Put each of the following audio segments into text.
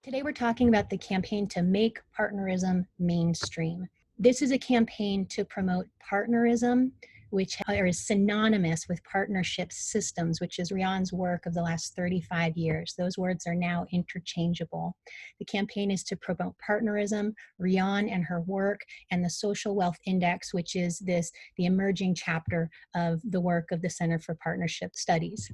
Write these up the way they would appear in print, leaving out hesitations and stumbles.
Today we're talking about the campaign to make partnerism mainstream. This is a campaign to promote partnerism, which is synonymous with partnership systems, which is Rion's work of the last 35 years. Those words are now interchangeable. The campaign is to promote partnerism, Rion and her work, and the Social Wealth Index, which is the emerging chapter of the work of the Center for Partnership Studies.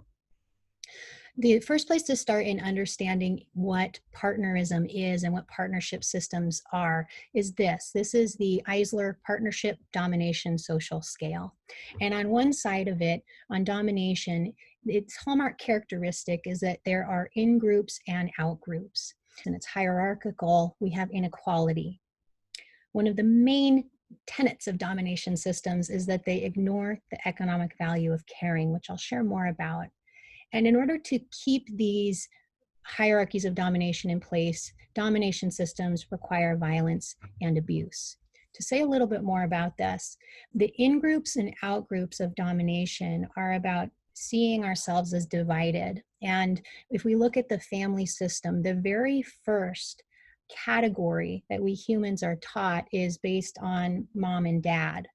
The first place to start in understanding what partnerism is and what partnership systems are is this. This is the Eisler Partnership Domination Social Scale. And on one side of it, on domination, its hallmark characteristic is that there are in-groups and out-groups. And it's hierarchical. We have inequality. One of the main tenets of domination systems is that they ignore the economic value of caring, which I'll share more about. And in order to keep these hierarchies of domination in place, domination systems require violence and abuse. To say a little bit more about this, the in-groups and out-groups of domination are about seeing ourselves as divided. And if we look at the family system, the very first category that we humans are taught is based on mom and dad.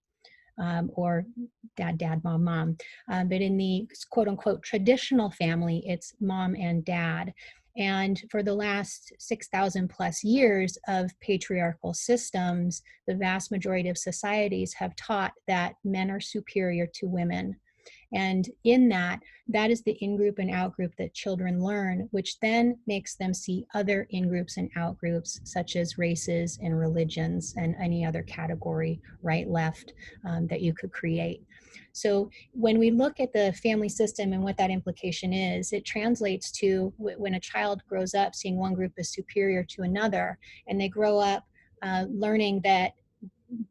Or dad, mom. But in the quote unquote traditional family, it's mom and dad. And for the last 6,000 plus years of patriarchal systems, the vast majority of societies have taught that men are superior to women. And in that is the in-group and out-group that children learn, which then makes them see other in-groups and out-groups, such as races and religions and any other category, right, left, that you could create. So when we look at the family system and what that implication is, it translates to when a child grows up seeing one group as superior to another, and they grow up learning that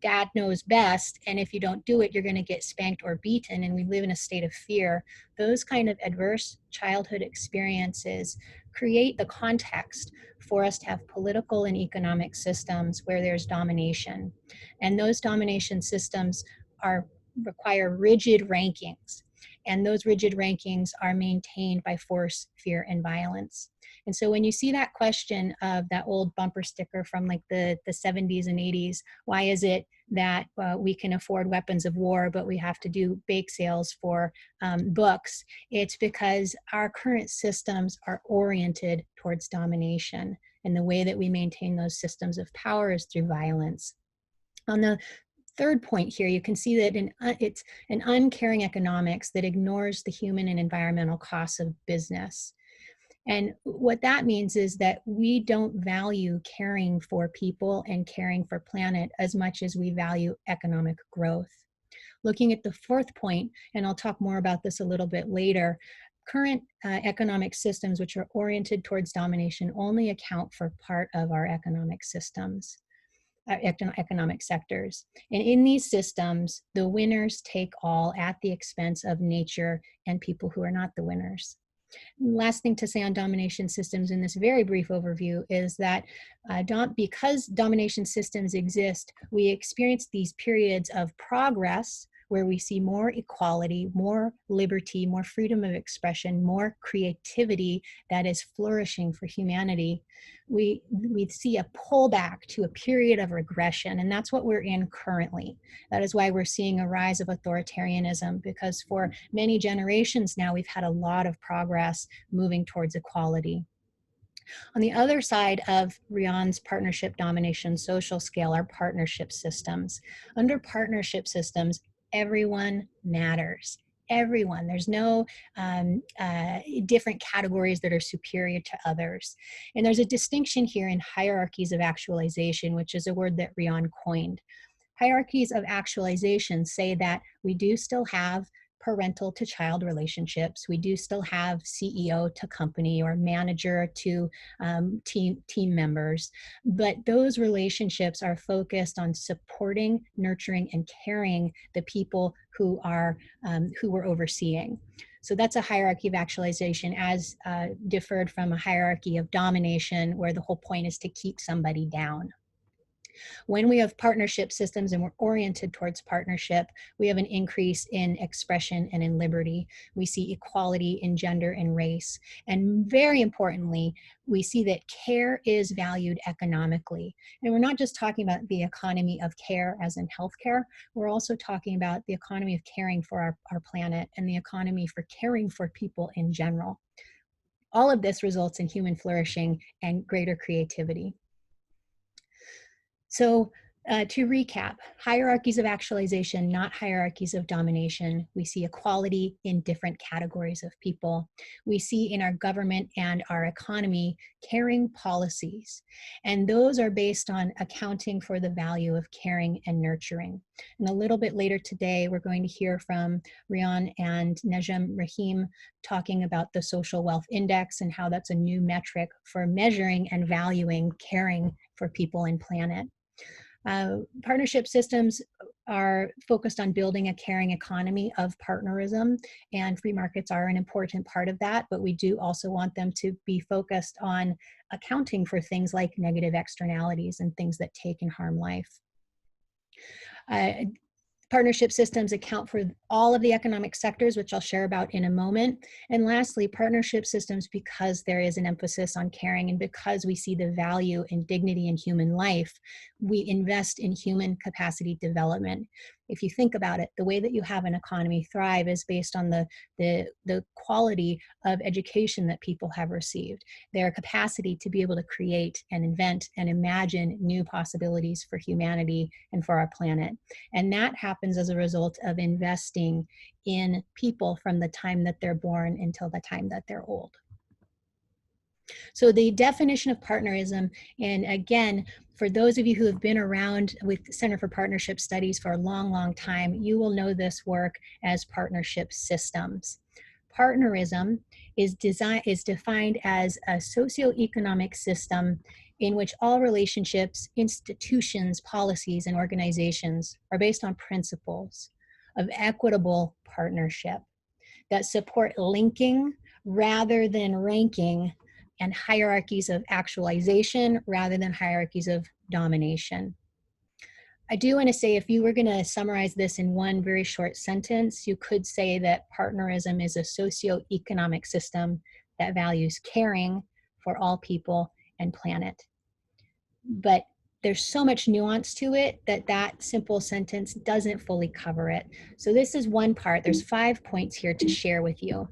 dad knows best, and if you don't do it, you're going to get spanked or beaten, and we live in a state of fear. Those kind of adverse childhood experiences create the context for us to have political and economic systems where there's domination. And those domination systems require rigid rankings. And those rigid rankings are maintained by force, fear, and violence. And so when you see that question of that old bumper sticker from like the 70s and 80s, why is it that we can afford weapons of war, but we have to do bake sales for books? It's because our current systems are oriented towards domination. And the way that we maintain those systems of power is through violence. On the third point here, you can see that it's an uncaring economics that ignores the human and environmental costs of business. And what that means is that we don't value caring for people and caring for planet as much as we value economic growth. Looking at the fourth point, and I'll talk more about this a little bit later, current economic systems which are oriented towards domination only account for part of our economic systems. Economic sectors. And in these systems, the winners take all at the expense of nature and people who are not the winners. Last thing to say on domination systems in this very brief overview is that because domination systems exist, we experience these periods of progress where we see more equality, more liberty, more freedom of expression, more creativity that is flourishing for humanity. We see a pullback to a period of regression, and that's what we're in currently. That is why we're seeing a rise of authoritarianism, because for many generations now, we've had a lot of progress moving towards equality. On the other side of Rion's partnership domination social scale are partnership systems. Under partnership systems, everyone matters. Everyone. There's no different categories that are superior to others. And there's a distinction here in hierarchies of actualization, which is a word that Rion coined. Hierarchies of actualization say that we do still have parental to child relationships. We do still have CEO to company or manager to team members, but those relationships are focused on supporting, nurturing, and caring the people who we're overseeing. So that's a hierarchy of actualization as differed from a hierarchy of domination where the whole point is to keep somebody down. When we have partnership systems and we're oriented towards partnership, we have an increase in expression and in liberty. We see equality in gender and race. And very importantly, we see that care is valued economically. And we're not just talking about the economy of care as in healthcare, we're also talking about the economy of caring for our planet and the economy for caring for people in general. All of this results in human flourishing and greater creativity. So to recap, hierarchies of actualization, not hierarchies of domination. We see equality in different categories of people. We see in our government and our economy caring policies. And those are based on accounting for the value of caring and nurturing. And a little bit later today, we're going to hear from Rian and Najm Rahim talking about the Social Wealth Index and how that's a new metric for measuring and valuing caring for people and planet. Partnership systems are focused on building a caring economy of partnerism, and free markets are an important part of that, but we do also want them to be focused on accounting for things like negative externalities and things that take and harm life. Partnership systems account for all of the economic sectors, which I'll share about in a moment. And lastly, partnership systems, because there is an emphasis on caring and because we see the value and dignity in human life, we invest in human capacity development. If you think about it, the way that you have an economy thrive is based on the quality of education that people have received, their capacity to be able to create and invent and imagine new possibilities for humanity and for our planet. And that happens as a result of investing in people from the time that they're born until the time that they're old. So the definition of partnerism, and again, for those of you who have been around with Center for Partnership Studies for a long, long time, you will know this work as partnership systems. Partnerism is defined as a socioeconomic system in which all relationships, institutions, policies, and organizations are based on principles of equitable partnership that support linking rather than ranking, and hierarchies of actualization rather than hierarchies of domination. I do want to say, if you were going to summarize this in one very short sentence, you could say that partnerism is a socioeconomic system that values caring for all people and planet. But there's so much nuance to it that that simple sentence doesn't fully cover it. So this is one part. There's 5 points here to share with you.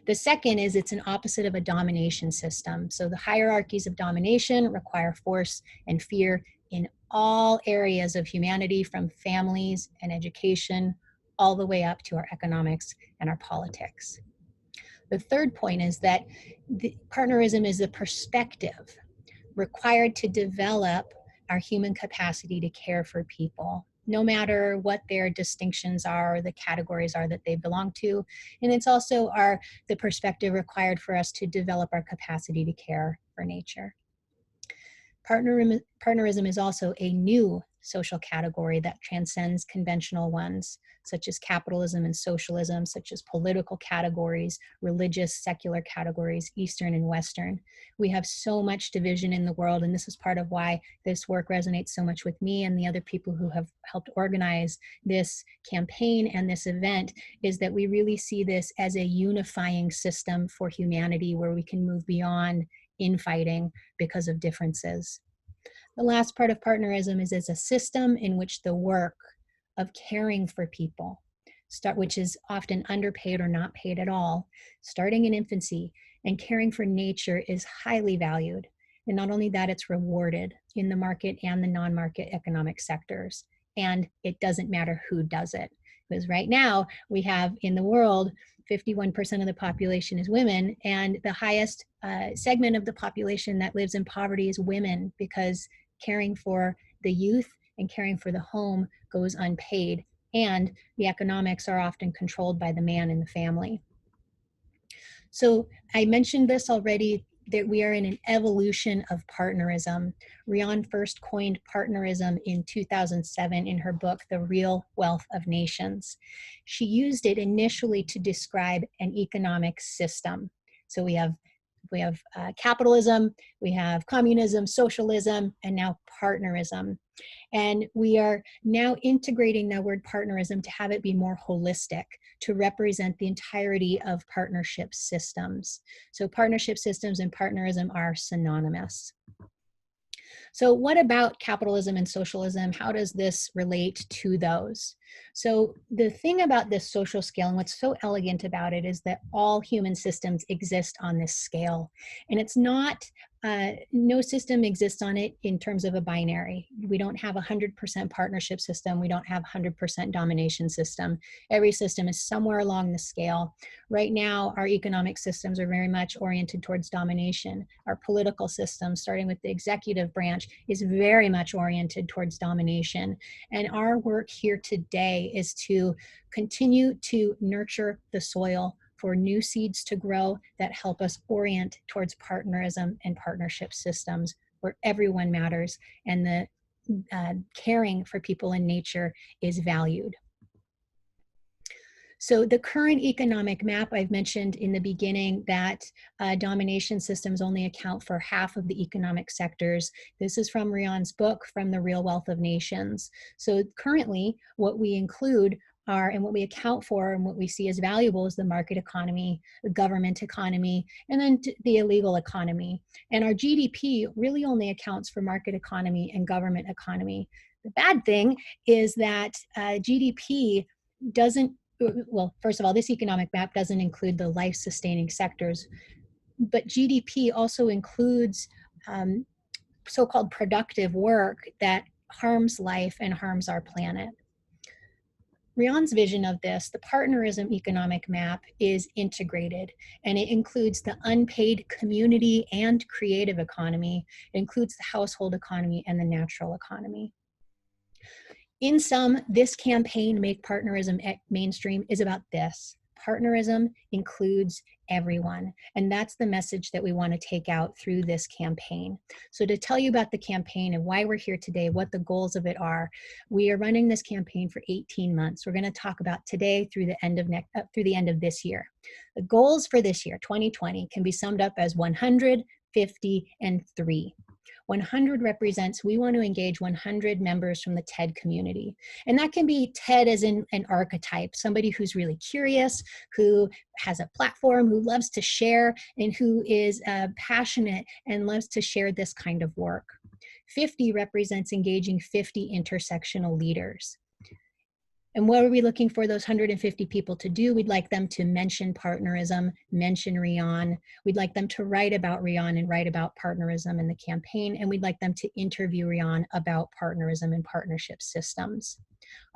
The second is it's an opposite of a domination system. So the hierarchies of domination require force and fear in all areas of humanity, from families and education all the way up to our economics and our politics. The third point is that partnerism is a perspective required to develop our human capacity to care for people, no matter what their distinctions are or the categories are that they belong to. And it's also the perspective required for us to develop our capacity to care for nature. Partnerism is also a new social category that transcends conventional ones, such as capitalism and socialism, such as political categories, religious, secular categories, Eastern and Western. We have so much division in the world, and this is part of why this work resonates so much with me and the other people who have helped organize this campaign and this event, is that we really see this as a unifying system for humanity where we can move beyond infighting because of differences. The last part of partnerism is as a system in which the work of caring for people, which is often underpaid or not paid at all, starting in infancy, and caring for nature is highly valued. And not only that, it's rewarded in the market and the non-market economic sectors. And it doesn't matter who does it. Because right now we have in the world, 51% of the population is women, and the highest segment of the population that lives in poverty is women, because caring for the youth and caring for the home goes unpaid, and the economics are often controlled by the man in the family. So I mentioned this already, that we are in an evolution of partnerism. Rian first coined partnerism in 2007 in her book, The Real Wealth of Nations. She used it initially to describe an economic system. So we have capitalism, we have communism, socialism, and now partnerism. And we are now integrating the word partnerism to have it be more holistic, to represent the entirety of partnership systems. So partnership systems and partnerism are synonymous. So what about capitalism and socialism? How does this relate to those? So the thing about this social scale and what's so elegant about it is that all human systems exist on this scale. And it's not, no system exists on it in terms of a binary. We don't have a 100% partnership system. We don't have 100% domination system. Every system is somewhere along the scale. Right now, our economic systems are very much oriented towards domination. Our political system, starting with the executive branch, is very much oriented towards domination. And our work here today is to continue to nurture the soil for new seeds to grow that help us orient towards partnerism and partnership systems where everyone matters and the caring for people and nature is valued. So the current economic map, I've mentioned in the beginning that domination systems only account for half of the economic sectors. This is from Rian's book, From the Real Wealth of Nations. So currently what we include are, and what we account for and what we see as valuable is the market economy, the government economy, and then the illegal economy. And our GDP really only accounts for market economy and government economy. The bad thing is that GDP doesn't, well, first of all, this economic map doesn't include the life-sustaining sectors, but GDP also includes so-called productive work that harms life and harms our planet. Rian's vision of this, the partnerism economic map, is integrated, and it includes the unpaid community and creative economy. It includes the household economy and the natural economy. In sum, this campaign, Make Partnerism Mainstream, is about this. Partnerism includes everyone, and that's the message that we want to take out through this campaign. So to tell you about the campaign and why we're here today, what the goals of it are, we are running this campaign for 18 months. We're going to talk about today through the end of this year. The goals for this year, 2020, can be summed up as 100, 50, and 3. 100 represents, we want to engage 100 members from the TED community. And that can be TED as in an archetype, somebody who's really curious, who has a platform, who loves to share, and who is passionate and loves to share this kind of work. 50 represents engaging 50 intersectional leaders. And what are we looking for those 150 people to do? We'd like them to mention partnerism, mention Rian. We'd like them to write about Rian and write about partnerism in the campaign. And we'd like them to interview Rian about partnerism and partnership systems.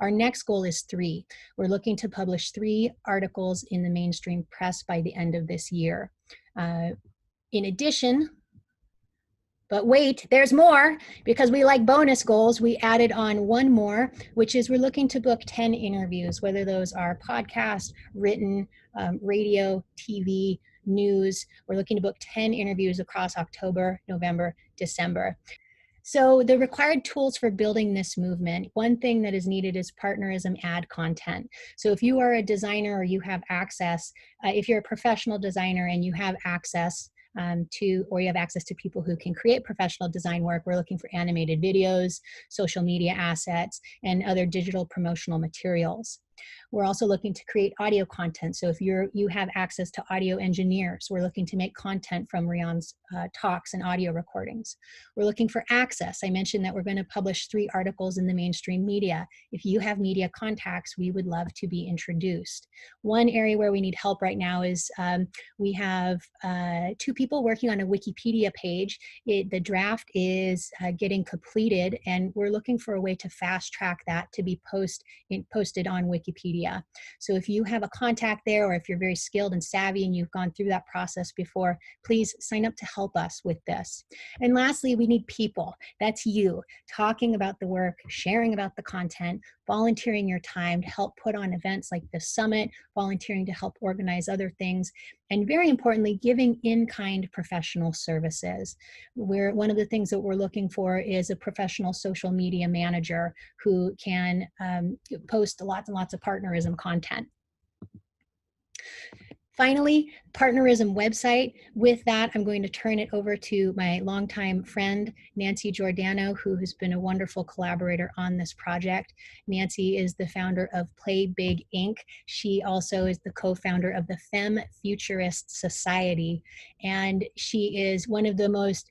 Our next goal is 3. We're looking to publish 3 articles in the mainstream press by the end of this year. In addition, but wait, there's more, because we like bonus goals. We added on one more, which is we're looking to book 10 interviews, whether those are podcast, written, radio, TV, news. We're looking to book 10 interviews across October, November, December. So the required tools for building this movement, one thing that is needed is partnerism ad content. So if you are a designer or you have access, if you're a professional designer and you have access or you have access to people who can create professional design work, we're looking for animated videos, social media assets, and other digital promotional materials. We're also looking to create audio content. So if you have access to audio engineers, we're looking to make content from Rian's talks and audio recordings. We're looking for access. I mentioned that we're going to publish 3 articles in the mainstream media. If you have media contacts, we would love to be introduced. One area where we need help right now is we have 2 people working on a Wikipedia page. The draft is getting completed, and we're looking for a way to fast track that to be posted on Wikipedia. So if you have a contact there, or if you're very skilled and savvy and you've gone through that process before, please sign up to help us with this. And lastly, we need people. That's you, talking about the work, sharing about the content, volunteering your time to help put on events like the summit, volunteering to help organize other things, and very importantly, giving in-kind professional services. One of the things that we're looking for is a professional social media manager who can post lots and lots of partnerism content. Finally, Partnerism website. With that, I'm going to turn it over to my longtime friend, Nancy Giordano, who has been a wonderful collaborator on this project. Nancy is the founder of Play Big Inc. She also is the co-founder of the Femme Futurist Society, and she is one of the most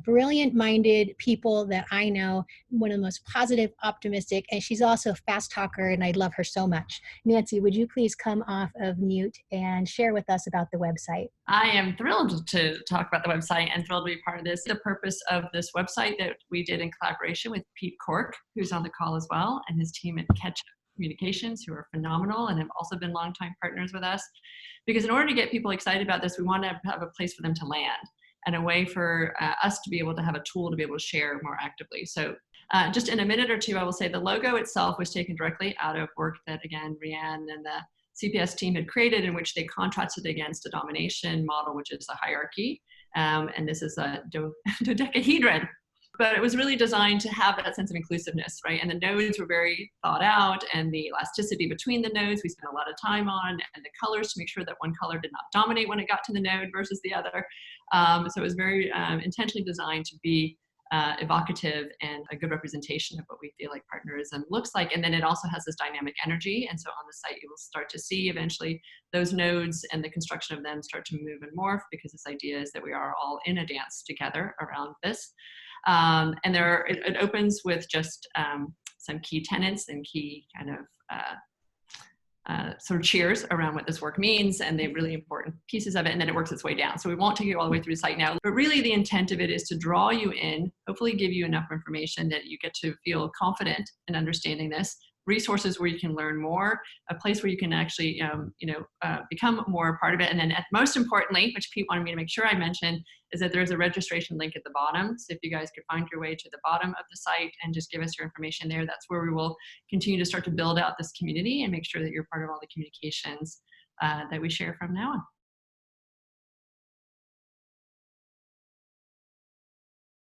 brilliant-minded people that I know, one of the most positive, optimistic, and she's also a fast talker, and I love her so much. Nancy, would you please come off of mute and share with us about the website? I am thrilled to talk about the website and thrilled to be part of this. The purpose of this website that we did in collaboration with Pete Cork, who's on the call as well, and his team at Catch Communications, who are phenomenal and have also been longtime partners with us. Because in order to get people excited about this, we want to have a place for them to land and a way for us to be able to have a tool to be able to share more actively. So just in a minute or two, I will say the logo itself was taken directly out of work that, again, Rianne and the CPS team had created, in which they contrasted against a domination model, which is a hierarchy. And this is a dodecahedron. But it was really designed to have that sense of inclusiveness, right? And the nodes were very thought out, and the elasticity between the nodes we spent a lot of time on, and the colors to make sure that one color did not dominate when it got to the node versus the other. So it was very intentionally designed to be evocative and a good representation of what we feel like partnerism looks like. And then it also has this dynamic energy. And so on the site, you will start to see eventually those nodes and the construction of them start to move and morph, because this idea is that we are all in a dance together around this. And it opens with just some key tenets and key kind of sort of cheers around what this work means and the really important pieces of it, and then it works its way down. So we won't take you all the way through the site now, but really the intent of it is to draw you in, hopefully give you enough information that you get to feel confident in understanding this, resources where you can learn more, a place where you can actually become more a part of it. And then most importantly, which Pete wanted me to make sure I mentioned, is that there's a registration link at the bottom. So if you guys could find your way to the bottom of the site and just give us your information there, that's where we will continue to start to build out this community and make sure that you're part of all the communications that we share from now on.